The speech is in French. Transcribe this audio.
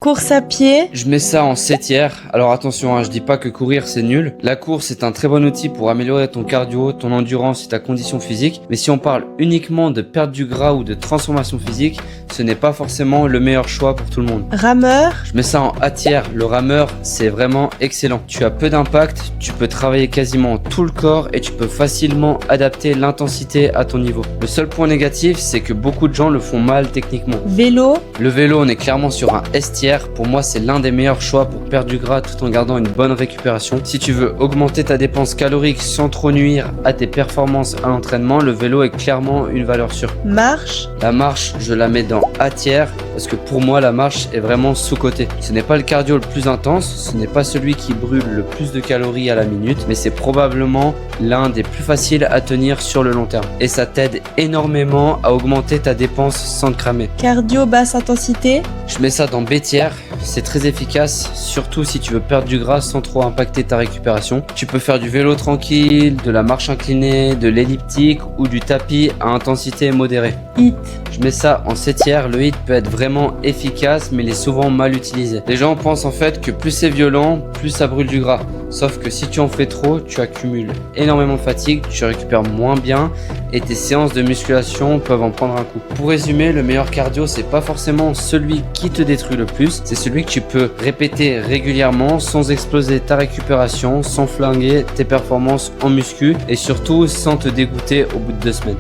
Course à pied, Je mets ça en 7e. Alors attention, je dis pas que courir c'est nul. La course est un très bon outil pour améliorer ton cardio, ton endurance et ta condition physique. Mais si on parle uniquement de perte du gras ou de transformation physique, ce n'est pas forcément le meilleur choix pour tout le monde. rameur, Je mets ça en A-tiers. Le rameur, c'est vraiment excellent. Tu as peu d'impact, tu peux travailler quasiment tout le corps et tu peux facilement adapter l'intensité à ton niveau. Le seul point négatif, c'est que beaucoup de gens le font mal techniquement. vélo, Le vélo, on est clairement sur un S-tiers. Pour moi, c'est l'un des meilleurs choix pour perdre du gras tout en gardant une bonne récupération. Si tu veux augmenter ta dépense calorique sans trop nuire à tes performances à l'entraînement, le vélo est clairement une valeur sûre. marche, La marche, je la mets dans A-tiers parce que pour moi, la marche est vraiment sous-cotée. Ce n'est pas le cardio le plus intense, ce n'est pas celui qui brûle le plus de calories à la minute, mais c'est probablement l'un des plus faciles à tenir sur le long terme. Et ça t'aide énormément à augmenter ta dépense sans te cramer. cardio basse intensité, Je mets ça dans B-tiers, c'est très efficace, surtout si tu veux perdre du gras sans trop impacter ta récupération. Tu peux faire du vélo tranquille, de la marche inclinée, de l'elliptique ou du tapis à intensité modérée. hit, Je mets ça en 7e, le hit peut être vraiment efficace mais il est souvent mal utilisé. Les gens pensent en fait que plus c'est violent, plus ça brûle du gras. Sauf que si tu en fais trop, tu accumules énormément de fatigue, tu récupères moins bien et tes séances de musculation peuvent en prendre un coup. Pour résumer, le meilleur cardio, c'est pas forcément celui qui te détruit le plus, c'est celui que tu peux répéter régulièrement sans exploser ta récupération, sans flinguer tes performances en muscu et surtout sans te dégoûter au bout de 2 semaines.